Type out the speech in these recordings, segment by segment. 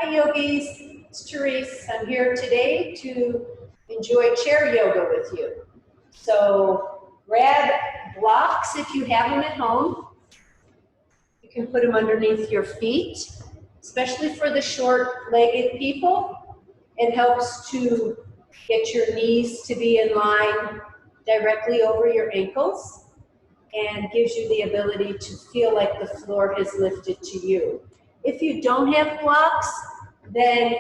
Hi yogis, it's Therese. I'm here today to enjoy chair yoga with you. So grab blocks if you have them at home. You can put them underneath your feet, especially for the short-legged people. It helps to get your knees to be in line directly over your ankles and gives you the ability to feel like the floor has lifted to you. If you don't have blocks, then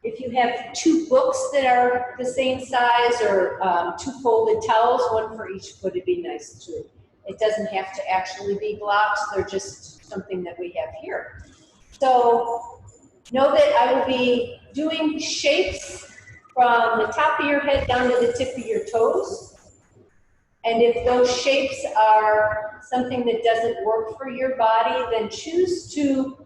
if you have two books that are the same size or two folded towels, one for each foot would be nice too. It doesn't have to actually be blocks, they're just something that we have here. So know that I will be doing shapes from the top of your head down to the tip of your toes. And if those shapes are something that doesn't work for your body, then choose to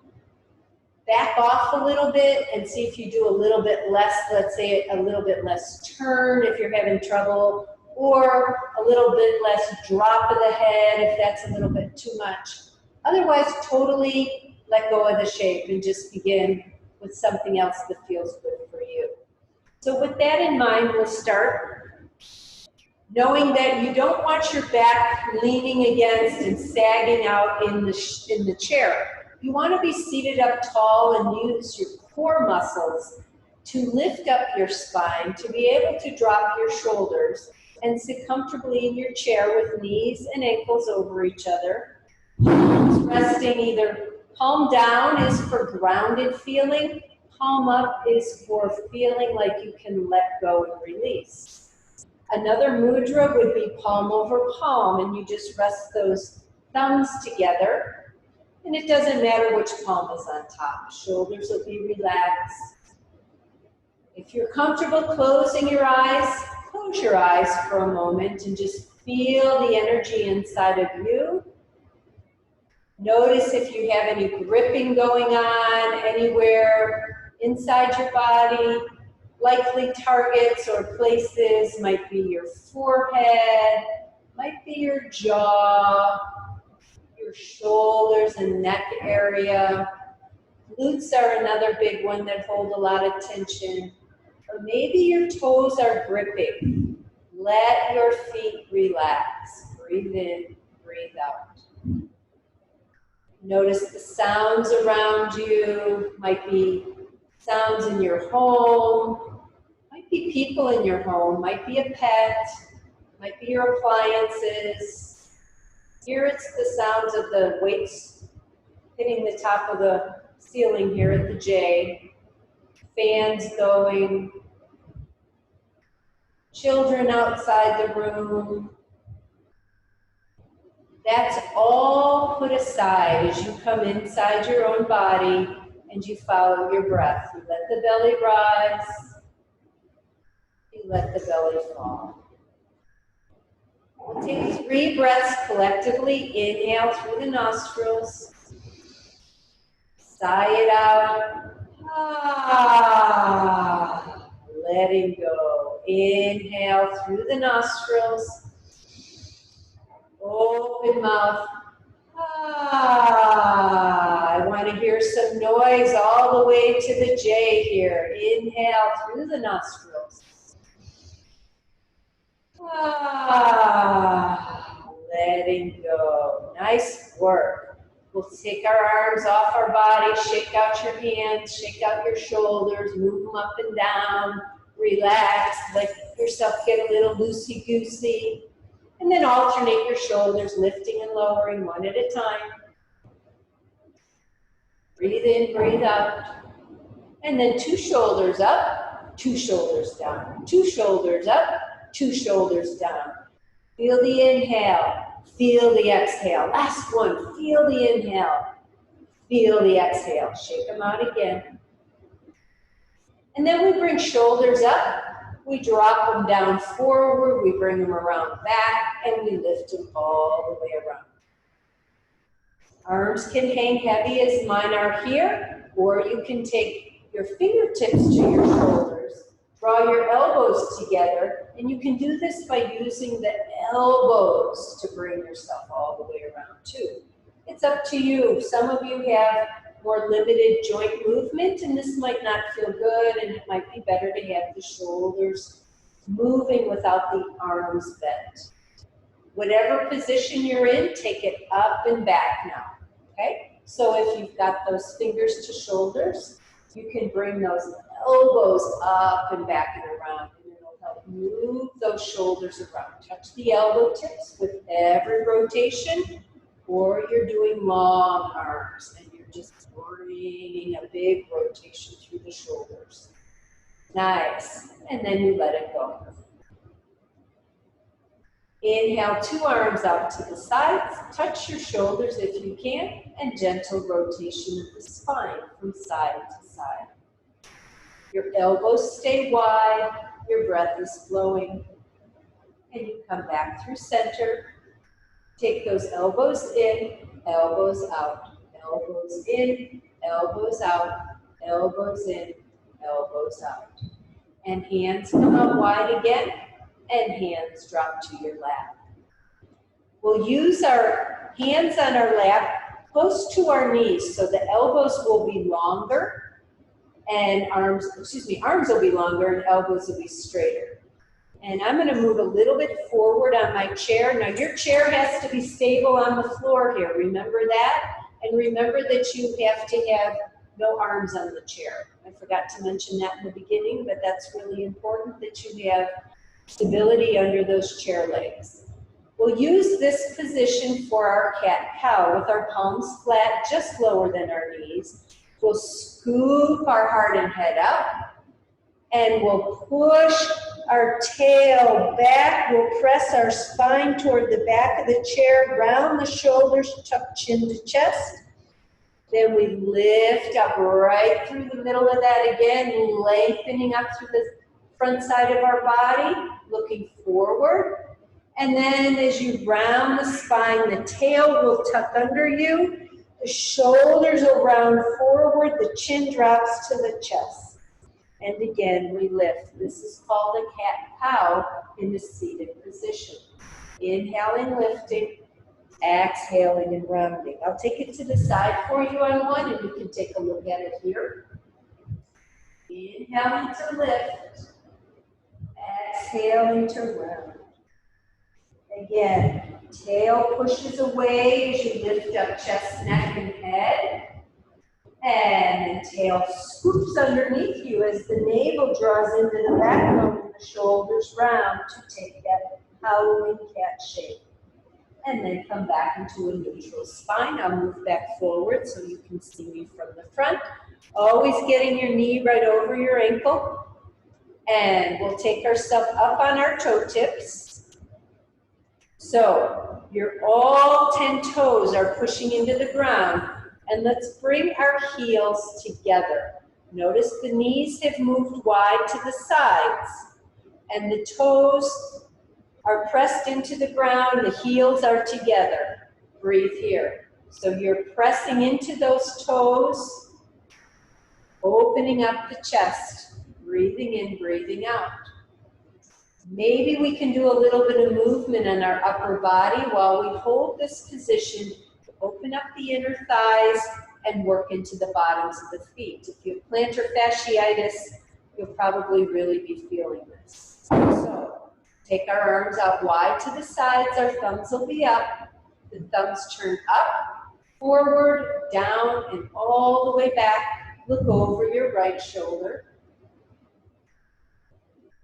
back off a little bit and see if you do a little bit less, let's say a little bit less turn if you're having trouble, or a little bit less drop of the head if that's a little bit too much. Otherwise, totally let go of the shape and just begin with something else that feels good for you. So with that in mind, we'll start knowing that you don't want your back leaning against and sagging out in the chair. You want to be seated up tall and use your core muscles to lift up your spine, to be able to drop your shoulders and sit comfortably in your chair with knees and ankles over each other. Resting either palm down is for grounded feeling, palm up is for feeling like you can let go and release. Another mudra would be palm over palm, and you just rest those thumbs together. And it doesn't matter which palm is on top. Shoulders will be relaxed. If you're comfortable closing your eyes, close your eyes for a moment and just feel the energy inside of you. Notice if you have any gripping going on anywhere inside your body. Likely targets or places might be your forehead, might be your jaw, your shoulders and neck area. Glutes are another big one that hold a lot of tension. Or maybe your toes are gripping. Let your feet relax. Breathe in, breathe out. Notice the sounds around you. Might be sounds in your home, might be people in your home, might be a pet, might be your appliances. Here it's the sounds of the weights hitting the top of the ceiling here at the J, fans going, children outside the room. That's all put aside as you come inside your own body and you follow your breath. You let the belly rise, you let the belly fall. We'll take 3 breaths collectively. Inhale through the nostrils, sigh it out, letting go. Inhale through the nostrils, open mouth. I want to hear some noise all the way to the J here. Inhale through the nostrils. Letting go. Nice work. We'll take our arms off our body, shake out your hands, shake out your shoulders, move them up and down, relax, let yourself get a little loosey-goosey. And then alternate your shoulders, lifting and lowering one at a time. Breathe in, breathe out. And then 2 shoulders up, 2 shoulders down. 2 shoulders up, 2 shoulders down. Feel the inhale, feel the exhale. Last one, feel the inhale, feel the exhale. Shake them out again. And then we bring shoulders up. We drop them down forward, we bring them around back, and we lift them all the way around. Arms can hang heavy as mine are here, or you can take your fingertips to your shoulders, draw your elbows together, and you can do this by using the elbows to bring yourself all the way around too. It's up to you. Some of you have more limited joint movement, and this might not feel good, and it might be better to have the shoulders moving without the arms bent. Whatever position you're in, take it up and back now, okay? So if you've got those fingers to shoulders, you can bring those elbows up and back and around, and it'll help move those shoulders around. Touch the elbow tips with every rotation, or you're doing long arms, and you're just bringing a big rotation through the shoulders. Nice, and then you let it go. Inhale, 2 arms out to the sides, touch your shoulders if you can, and gentle rotation of the spine from side to side. Your elbows stay wide, your breath is flowing, and you come back through center. Take those elbows in, elbows out, elbows in, elbows out, elbows in, elbows out. And hands come out wide again, and hands drop to your lap. We'll use our hands on our lap close to our knees, so the elbows will be longer and arms will be longer and elbows will be straighter. And I'm going to move a little bit forward on my chair. Now your chair has to be stable on the floor here. Remember that? And remember that you have to have no arms on the chair. I forgot to mention that in the beginning, but that's really important that you have stability under those chair legs. We'll use this position for our cat-cow with our palms flat, just lower than our knees. We'll scoop our heart and head up, and we'll push our tail back. We'll press our spine toward the back of the chair, round the shoulders, tuck chin to chest. Then we lift up right through the middle of that again, lengthening up through the front side of our body, looking forward. And then as you round the spine, the tail will tuck under you, the shoulders will round forward, the chin drops to the chest. And again, we lift. This is called a cat-cow in the seated position. Inhaling, lifting, exhaling and rounding. I'll take it to the side for you on one, and you can take a look at it here. Inhaling to lift, exhaling to round. Again, tail pushes away as you lift up chest, neck, and head. And then tail scoops underneath you as the navel draws into the backbone and the shoulders round to take that howling cat shape. And then come back into a neutral spine. I'll move back forward so you can see me from the front. Always getting your knee right over your ankle. And we'll take ourselves up on our toe tips. So all 10 toes are pushing into the ground. And let's bring our heels together. Notice the knees have moved wide to the sides. And the toes are pressed into the ground, the heels are together. Breathe here. So you're pressing into those toes, opening up the chest, breathing in, breathing out. Maybe we can do a little bit of movement in our upper body while we hold this position to open up the inner thighs and work into the bottoms of the feet. If you have plantar fasciitis, you'll probably really be feeling this. So, take our arms out wide to the sides, our thumbs will be up, the thumbs turn up, forward, down, and all the way back. Look over your right shoulder.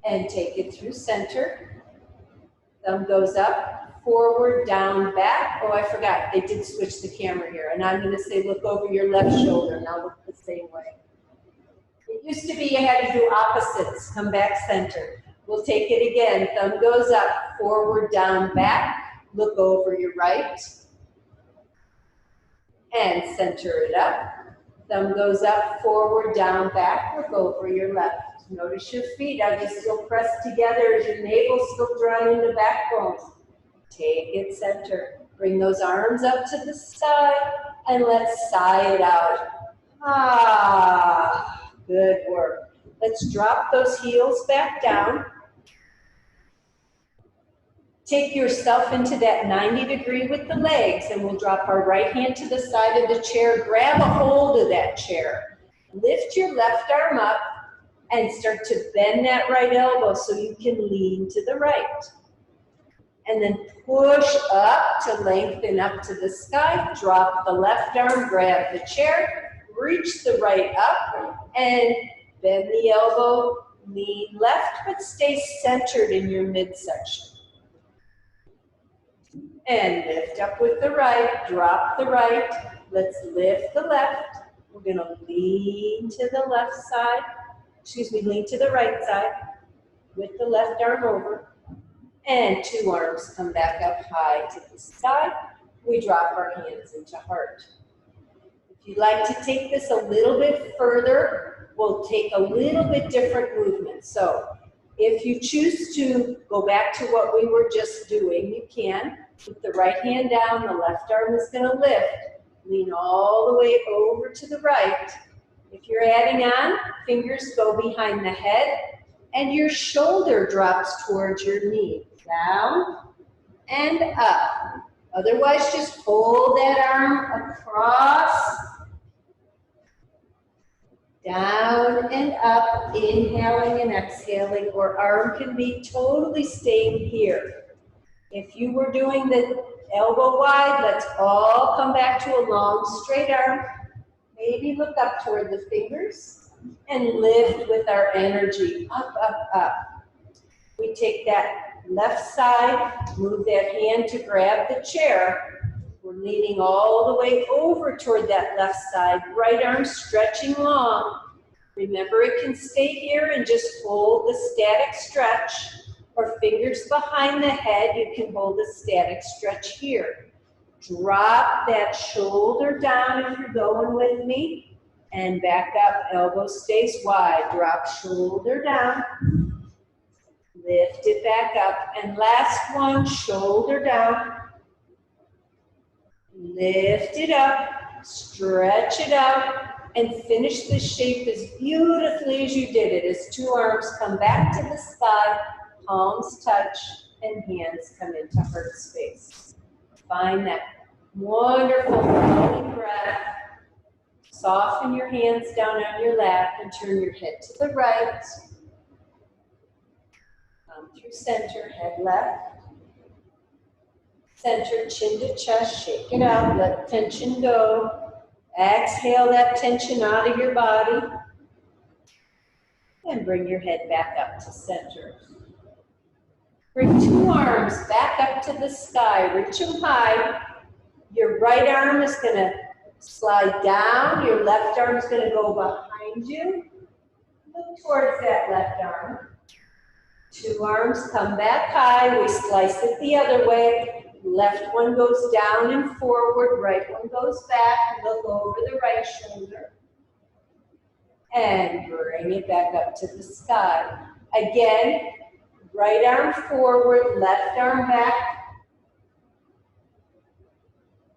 And take it through center. Thumb goes up, forward, down, back. Oh, I forgot, they did switch the camera here. And I'm gonna say look over your left shoulder, now look the same way. It used to be you had to do opposites, come back center. We'll take it again. Thumb goes up, forward, down, back. Look over your right. And center it up. Thumb goes up, forward, down, back. Look over your left. Notice your feet. Are they still pressed together? Is your navel still drawn into backbone? Take it center. Bring those arms up to the side. And let's sigh it out. Ah, good work. Let's drop those heels back down. Take yourself into that 90-degree with the legs, and we'll drop our right hand to the side of the chair. Grab a hold of that chair. Lift your left arm up and start to bend that right elbow so you can lean to the right. And then push up to lengthen up to the sky. Drop the left arm, grab the chair, reach the right up, and bend the elbow, lean left, but stay centered in your midsection. And lift up with the right, drop the right. Let's lift the left. We're gonna lean to the left side, lean to the right side with the left arm over. And two arms come back up high to the sky. We drop our hands into heart. If you'd like to take this a little bit further, we'll take a little bit different movement. So if you choose to go back to what we were just doing, you can. With the right hand down, the left arm is going to lift. Lean all the way over to the right. If you're adding on, fingers go behind the head and your shoulder drops towards your knee. Down and up. Otherwise, just hold that arm across. Down and up, inhaling and exhaling, or arm can be totally staying here. If you were doing the elbow wide, let's all come back to a long, straight arm. Maybe look up toward the fingers and lift with our energy. Up, up, up. We take that left side, move that hand to grab the chair. We're leaning all the way over toward that left side. Right arm stretching long. Remember, it can stay here and just hold the static stretch, or fingers behind the head, you can hold a static stretch here. Drop that shoulder down if you're going with me, and back up, elbow stays wide. Drop shoulder down, lift it back up, and last one, shoulder down, lift it up, stretch it out, and finish the shape as beautifully as you did it, as two arms come back to the sky, palms touch, and hands come into heart space. Find that wonderful flowing breath. Soften your hands down on your lap and turn your head to the right. Come through center, head left. Center, chin to chest, shake it out, let tension go. Exhale that tension out of your body. And bring your head back up to center. Bring two arms back up to the sky, reach them high. Your right arm is going to slide down, your left arm is going to go behind you. Look towards that left arm. Two arms come back high, we slice it the other way. Left one goes down and forward, right one goes back, look over the right shoulder. And bring it back up to the sky. Again, right arm forward, left arm back.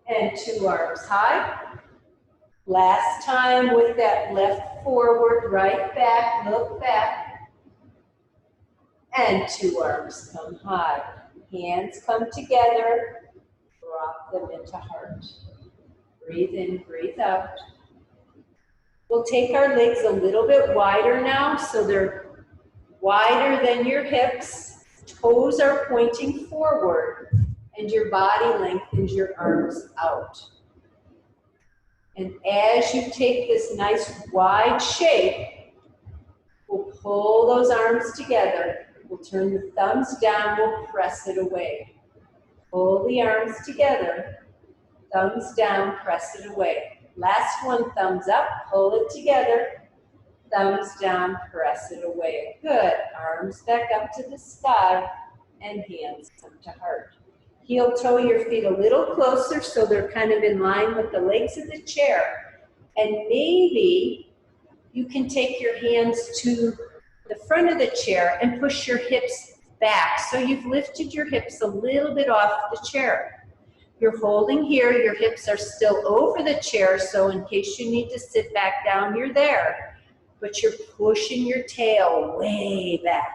And two arms high. Last time with that left forward, right back, look back. And two arms come high. Hands come together, drop them into heart. Breathe in, breathe out. We'll take our legs a little bit wider now, so they're wider than your hips. Toes are pointing forward, and your body lengthens your arms out. And as you take this nice wide shape, we'll pull those arms together. We'll turn the thumbs down, we'll press it away. Pull the arms together, thumbs down, press it away. Last one, thumbs up, pull it together, thumbs down, press it away. Good, arms back up to the sky, and hands come to heart. Heel toe your feet a little closer so they're kind of in line with the legs of the chair. And maybe you can take your hands to the front of the chair and push your hips back. So you've lifted your hips a little bit off the chair. You're holding here, your hips are still over the chair, so in case you need to sit back down, you're there. But you're pushing your tail way back.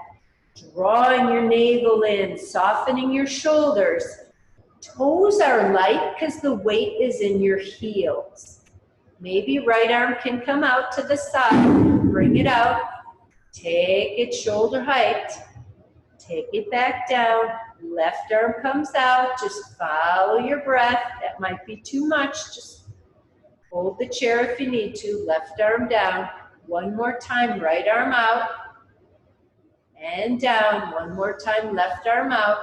Drawing your navel in, softening your shoulders. Toes are light because the weight is in your heels. Maybe right arm can come out to the side. Bring it out. Take it shoulder height. Take it back down. Left arm comes out. Just follow your breath. That might be too much. Just hold the chair if you need to. Left arm down. One more time. Right arm out. And down. One more time. Left arm out.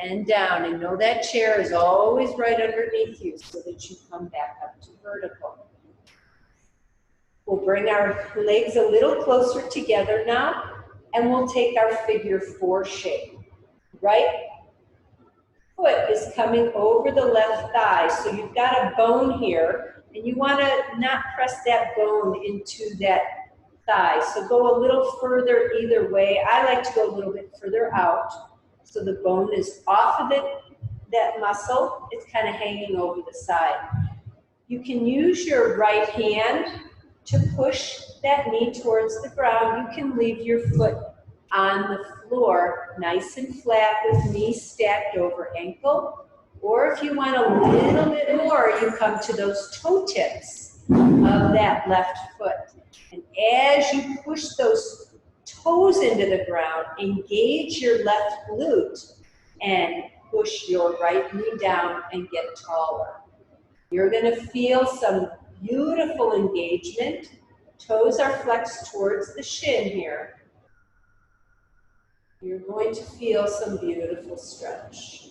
And down. And know that chair is always right underneath you so that you come back up to vertical. We'll bring our legs a little closer together now, and we'll take our figure 4 shape. Right foot is coming over the left thigh, so you've got a bone here, and you want to not press that bone into that thigh. So go a little further either way. I like to go a little bit further out, so the bone is off of it, that muscle. It's kind of hanging over the side. You can use your right hand to push that knee towards the ground. You can leave your foot on the floor, nice and flat with knee stacked over ankle. Or if you want a little bit more, you come to those toe tips of that left foot. And as you push those toes into the ground, engage your left glute and push your right knee down and get taller. You're going to feel some beautiful engagement. Toes are flexed towards the shin here. You're going to feel some beautiful stretch.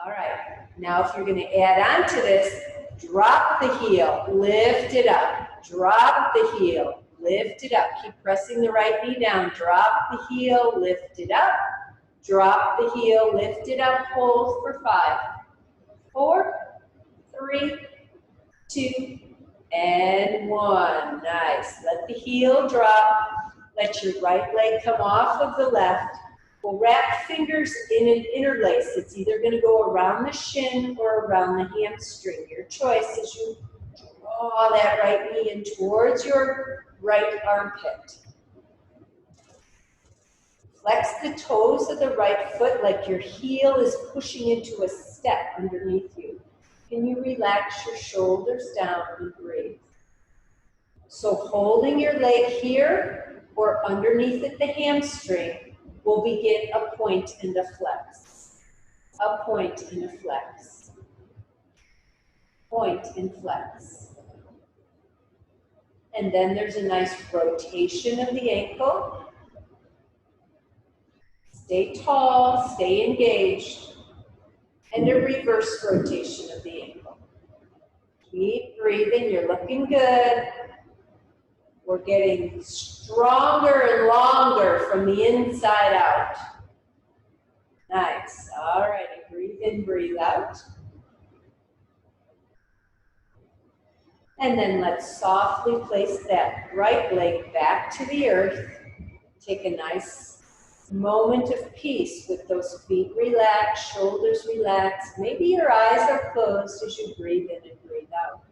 All right. Now if you're going to add on to this, drop the heel, lift it up. Drop the heel, lift it up. Keep pressing the right knee down. Drop the heel, lift it up. Drop the heel, lift it up. Hold for 5, 4, 3, 2, and 1. Nice. Let the heel drop. Let your right leg come off of the left. We'll wrap fingers in an interlace. It's either going to go around the shin or around the hamstring. Your choice as you draw that right knee in towards your right armpit. Flex the toes of the right foot like your heel is pushing into a step underneath you. Can you relax your shoulders down and breathe? So holding your leg here or underneath at the hamstring will begin a point and a flex. A point and a flex. Point and flex. And then there's a nice rotation of the ankle. Stay tall, stay engaged. And a reverse rotation of the ankle. Keep breathing, you're looking good. We're getting stronger and longer from the inside out. Nice. All right, breathe in, breathe out. And then let's softly place that right leg back to the earth. Take a nice moment of peace with those feet relaxed, shoulders relaxed. Maybe your eyes are closed as you breathe in and breathe out.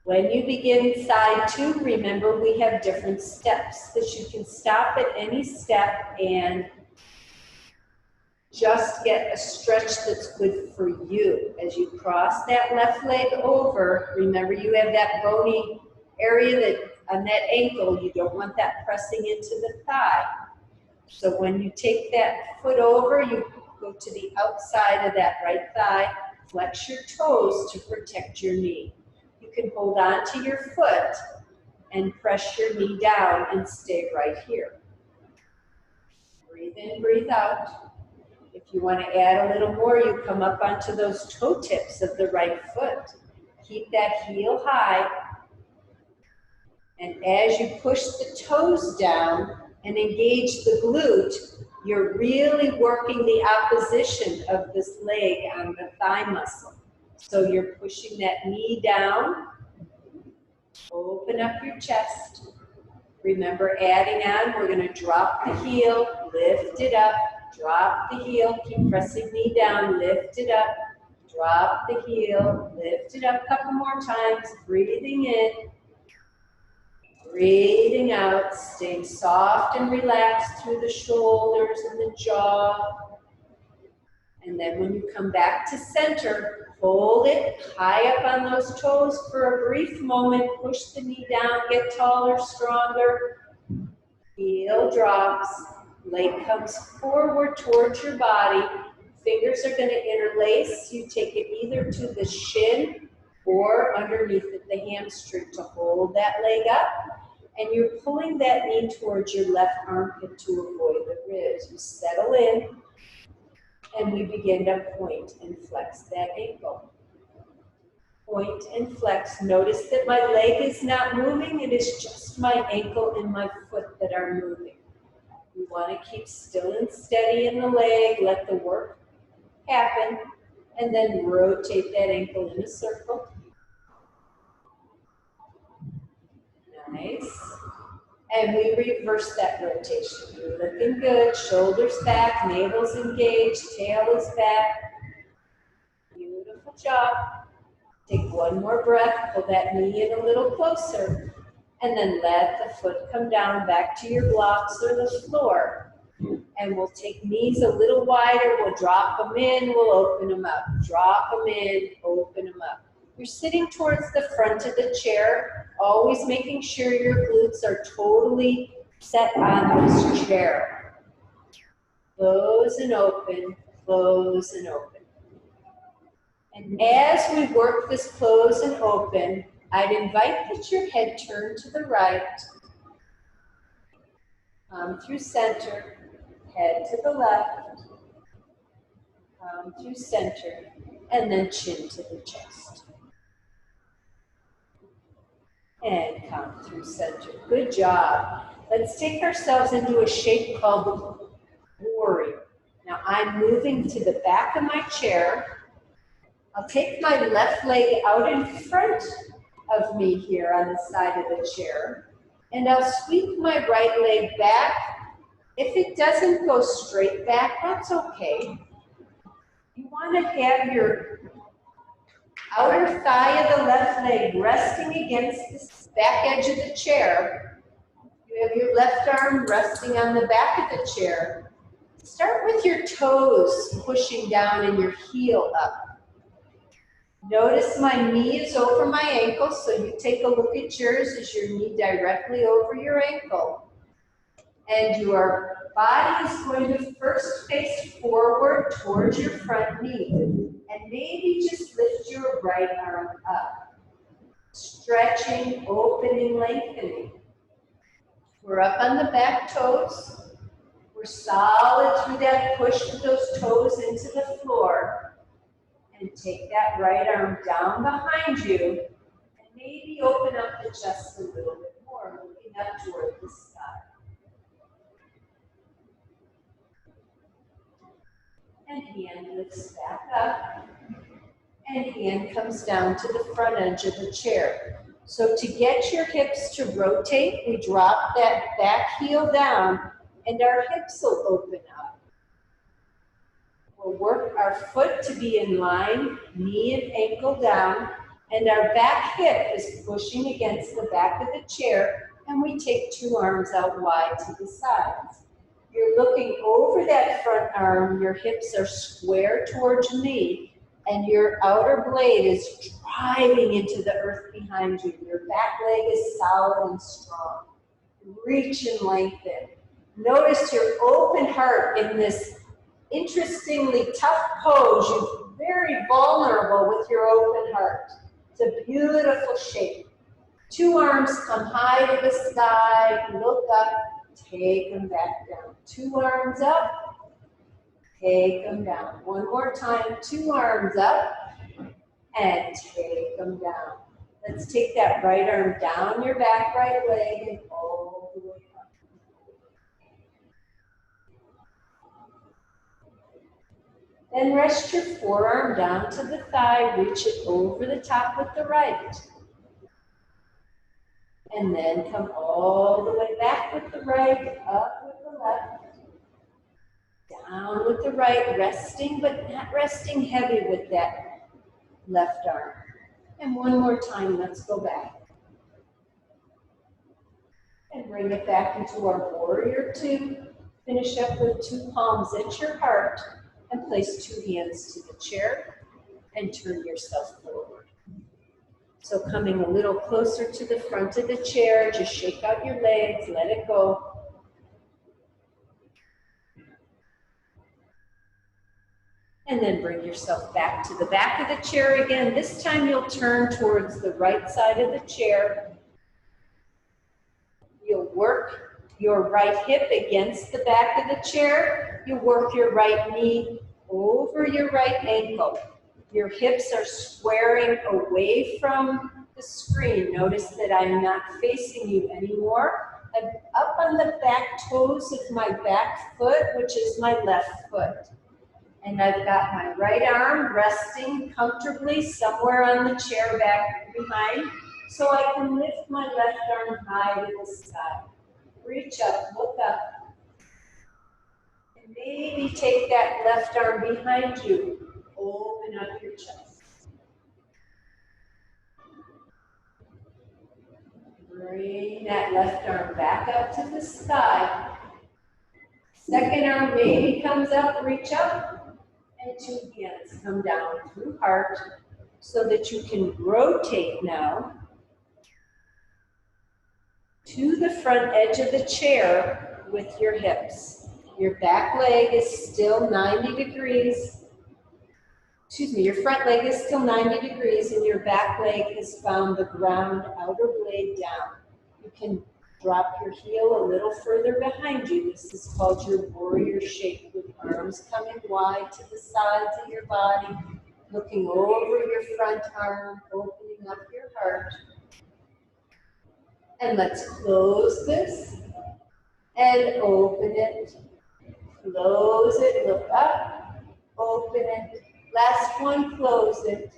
When you begin side 2, remember we have different steps that you can stop at any step and just get a stretch that's good for you. As you cross that left leg over, remember you have that bony area that on that ankle, you don't want that pressing into the thigh. So when you take that foot over, you go to the outside of that right thigh, flex your toes to protect your knee. You can hold on to your foot and press your knee down and stay right here. Breathe in, breathe out. If you want to add a little more, you come up onto those toe tips of the right foot. Keep that heel high. And as you push the toes down and engage the glute, you're really working the opposition of this leg on the thigh muscle. So you're pushing that knee down. Open up your chest. Remember, adding on, we're going to drop the heel, lift it up, drop the heel, keep pressing knee down, lift it up, drop the heel, lift it up a couple more times, breathing in, Breathing out, staying soft and relaxed through the shoulders and the jaw. And then when you come back to center, hold it high up on those toes for a brief moment. Push the knee down, get taller, stronger. Heel drops, leg comes forward towards your body. Fingers are going to interlace. You take it either to the shin or underneath the hamstring to hold that leg up. And you're pulling that knee towards your left armpit to avoid the ribs. You settle in, and we begin to point and flex that ankle. Point and flex. Notice that my leg is not moving. It is just my ankle and my foot that are moving. We want to keep still and steady in the leg. Let the work happen. And then rotate that ankle in a circle. Nice. And we reverse that rotation. You're looking good. Shoulders back, navel's engaged, tail is back. Beautiful job. Take one more breath, pull that knee in a little closer, and then let the foot come down back to your blocks or the floor. And we'll take knees a little wider, we'll drop them in, we'll open them up. Drop them in, open them up. You're sitting towards the front of the chair, always making sure your glutes are totally set on this chair. Close and open, close and open. And as we work this close and open, I'd invite that your head turn to the right, come through center, head to the left, come through center, and then chin to the chest. And come through center. Good job. Let's take ourselves into a shape called warrior. Now I'm moving to the back of my chair. I'll take my left leg out in front of me here on the side of the chair, and I'll sweep my right leg back. If it doesn't go straight back, that's okay. You want to have your outer thigh of the left leg resting against the back edge of the chair. You have your left arm resting on the back of the chair. Start with your toes pushing down and your heel up. Notice my knee is over my ankle, so you take a look at yours as your knee directly over your ankle. And your body is going to first face forward towards your front knee. And maybe just lift your right arm up. Stretching, opening, lengthening. We're up on the back toes. We're solid through that push with those toes into the floor. And take that right arm down behind you, and maybe open up the chest a little bit more, looking up toward the sky. And hand lifts back up, and hand comes down to the front edge of the chair. So to get your hips to rotate, we drop that back heel down, and our hips will open up. We'll work our foot to be in line, knee and ankle down, and our back hip is pushing against the back of the chair, and we take two arms out wide to the sides. You're looking over that front arm, your hips are square towards me, and your outer blade is driving into the earth behind you. Your back leg is solid and strong. Reach and lengthen. Notice your open heart in this interestingly tough pose. You're very vulnerable with your open heart. It's a beautiful shape. Two arms come high to the sky, look up, take them back down. Two arms up, take them down. One more time, two arms up, and take them down. Let's take that right arm down your back right leg and all the way up. Then rest your forearm down to the thigh, reach it over the top with the right. And then come all the way back with the right, up with the left, down with the right, resting but not resting heavy with that left arm. And one more time, let's go back. bring it back into our warrior two. Finish up with two palms at your heart and place two hands to the chair and turn yourself forward. So coming a little closer to the front of the chair, just shake out your legs, let it go. And then bring yourself back to the back of the chair again. This time you'll turn towards the right side of the chair. You'll work your right hip against the back of the chair. You work your right knee over your right ankle. Your hips are squaring away from the screen. Notice that I'm not facing you anymore. I'm up on the back toes of my back foot, which is my left foot. And I've got my right arm resting comfortably somewhere on the chair back behind, so I can lift my left arm high to the sky. Reach up, look up. And maybe take that left arm behind you. Open up your chest. Bring that left arm back up to the sky. Second arm maybe comes up, reach up. And two hands come down through heart so that you can rotate now to the front edge of the chair with your hips. Your back leg is still 90 degrees. Your front leg is still 90 degrees and your back leg has found the ground outer blade down. You can drop your heel a little further behind you. This is called your warrior shape, with arms coming wide to the sides of your body, looking over your front arm, opening up your heart. And let's close this and open it. Close it, look up, open it. Last one, close it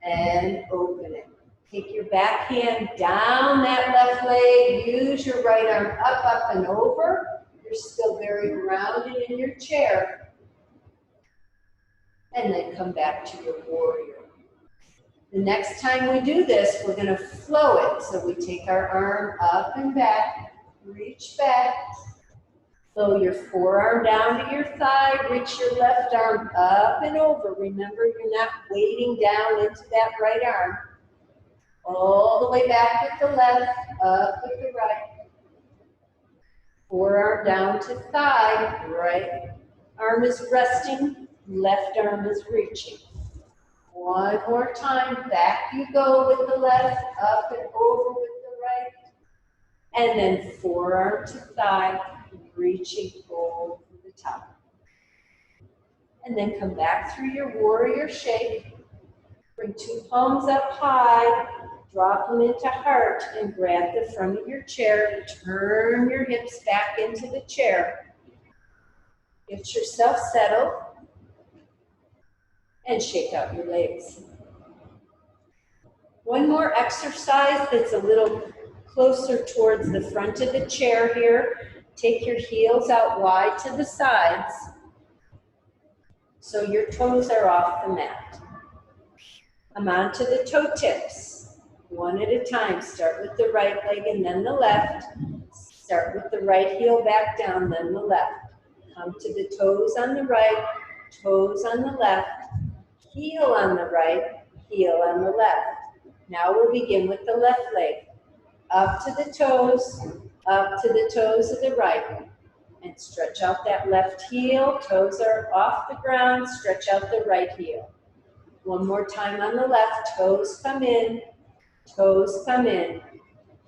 and open it. Take your back hand down that left leg. Use your right arm up, and over. You're still very grounded in your chair. And then come back to your warrior. The next time we do this, we're going to flow it. So we take our arm up and back, reach back. Flow your forearm down to your thigh, reach your left arm up and over. Remember, you're not weighting down into that right arm. All the way back with the left, up with the right. Forearm down to thigh, right arm is resting, left arm is reaching. One more time, back you go with the left, up and over with the right. And then forearm to thigh, reaching over the top. And then come back through your warrior shape. Bring two palms up high, drop them into heart, and grab the front of your chair. Turn your hips back into the chair. Get yourself settled and shake out your legs. One more exercise that's a little closer towards the front of the chair here. Take your heels out wide to the sides so your toes are off the mat. Come on to the toe tips, one at a time. Start with the right leg and then the left. Start with the right heel back down, then the left. Come to the toes on the right, toes on the left, heel on the right, heel on the left. Now we'll begin with the left leg. Up to the toes of the right. And stretch out that left heel, toes are off the ground, stretch out the right heel. One more time on the left, toes come in,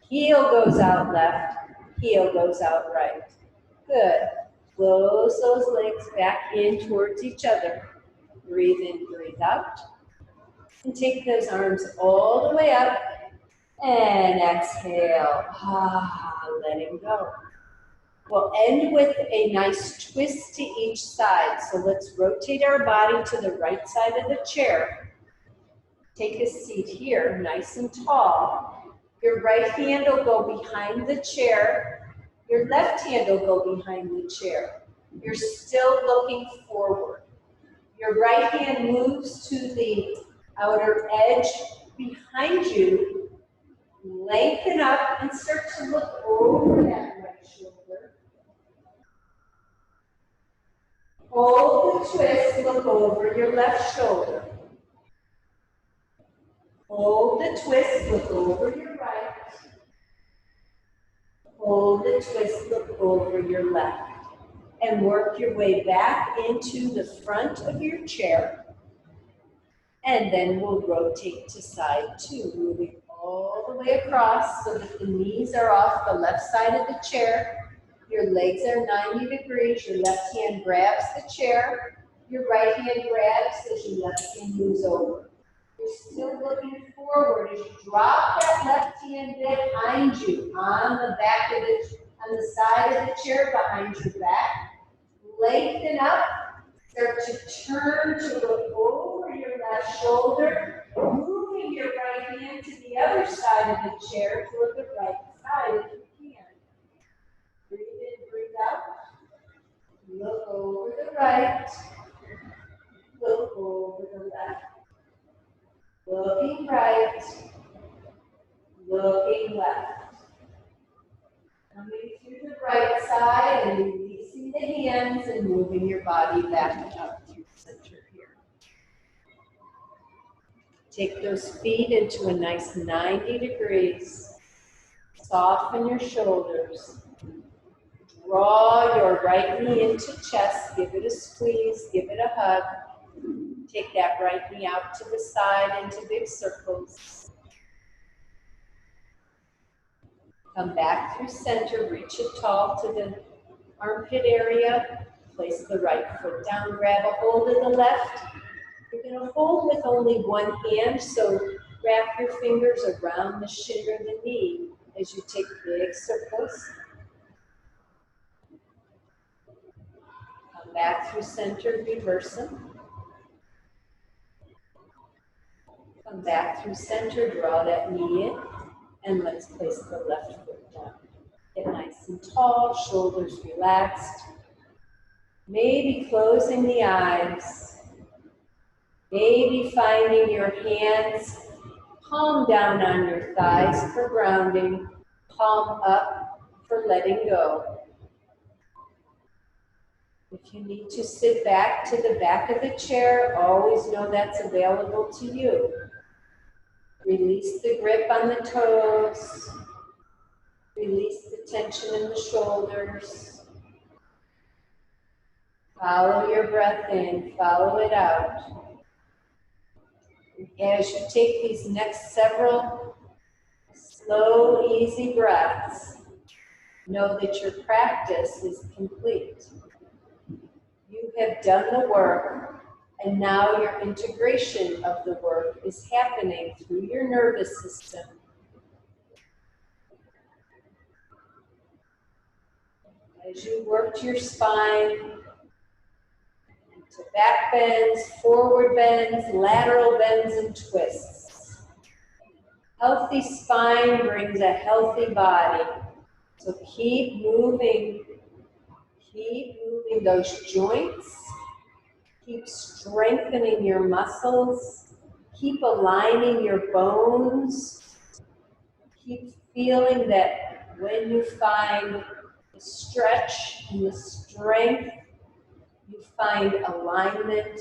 heel goes out left, heel goes out right. Good. Close those legs back in towards each other. Breathe in, breathe out. And take those arms all the way up and exhale. Letting go. We'll end with a nice twist to each side. So let's rotate our body to the right side of the chair. Take a seat here, nice and tall. Your right hand will go behind the chair. Your left hand will go behind the chair. You're still looking forward. Your right hand moves to the outer edge behind you. Lengthen up and start to look over that right shoulder. Hold the twist, look over your left shoulder. Hold the twist, look over your right. Hold the twist, look over your left. And work your way back into the front of your chair. And then we'll rotate to side two, moving all the way across so that the knees are off the left side of the chair. Your legs are 90 degrees. Your left hand grabs the chair. Your right hand grabs as your left hand moves over. You're still looking forward as you drop that left hand behind you on the back of on the side of the chair behind your back. Lengthen up. Start to turn to look over your left shoulder, moving your right hand to the other side of the chair toward the right side if you can. Breathe in, breathe out. Look over the right. Look over the left. Looking right. Looking left. Coming through the right side and releasing the hands and moving your body back up through the center here. Take those feet into a nice 90 degrees. Soften your shoulders. Draw your right knee into chest. Give it a squeeze. Give it a hug. Take that right knee out to the side into big circles. Come back through center. Reach it tall to the armpit area. Place the right foot down. Grab a hold of the left. You're going to hold with only one hand, so wrap your fingers around the shin or the knee as you take big circles. Come back through center, reverse them. Come back through center, draw that knee in, and let's place the left foot down. Get nice and tall, shoulders relaxed. Maybe closing the eyes. Maybe finding your hands palm down on your thighs for grounding, palm up for letting go. If you need to sit back to the back of the chair, always know that's available to you. Release the grip on the toes. Release the tension in the shoulders. Follow your breath in, follow it out. As you take these next several slow, easy breaths, know that your practice is complete. You have done the work, and now your integration of the work is happening through your nervous system. As you work your spine, to back bends, forward bends, lateral bends, and twists. Healthy spine brings a healthy body. So keep moving those joints. Keep strengthening your muscles. Keep aligning your bones. Keep feeling that when you find the stretch and the strength, you find alignment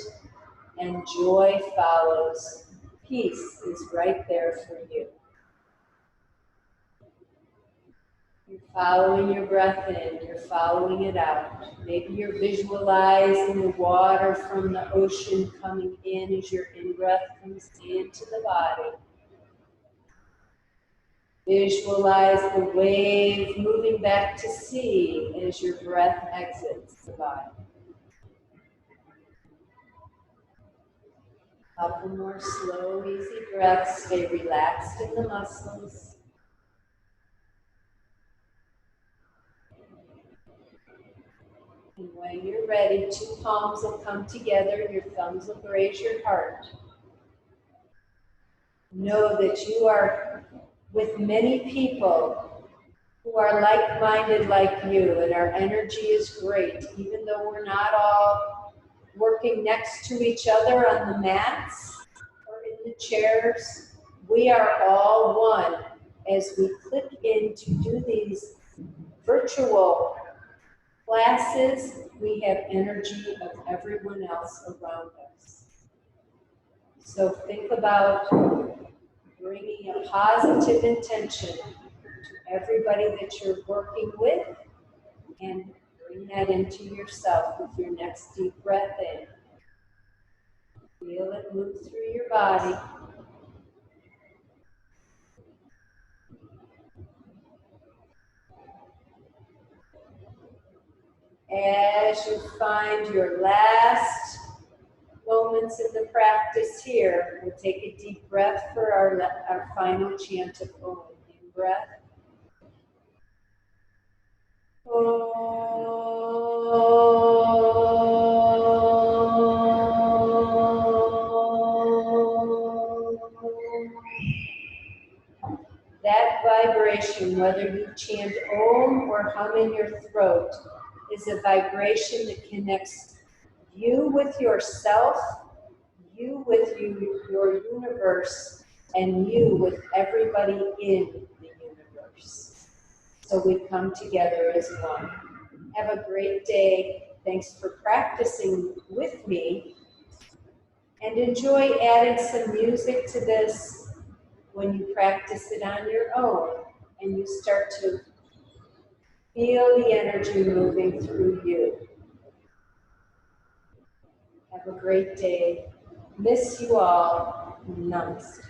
and joy follows. Peace is right there for you. You're following your breath in, you're following it out. Maybe you're visualizing the water from the ocean coming in as your in-breath comes into the body. Visualize the wave moving back to sea as your breath exits the body. Couple more slow, easy breaths. Stay relaxed in the muscles. And when you're ready, two palms will come together. Your thumbs will graze your heart. Know that you are with many people who are like-minded like you, and our energy is great, even though we're not all working next to each other on the mats or in the chairs. We are all one, as we click in to do these virtual classes, we have energy of everyone else around us. So think about bringing a positive intention to everybody that you're working with, and bring that into yourself with your next deep breath in. Feel it move through your body. As you find your last moments in the practice here, we'll take a deep breath for our final chant of Om. In breath. That vibration, whether you chant Om or hum in your throat, is a vibration that connects you with yourself, you with your universe, and you with everybody in the universe. So we come together as one. Have a great day. Thanks for practicing with me. And enjoy adding some music to this when you practice it on your own and you start to feel the energy moving through you. Have a great day. Miss you all. Namaste.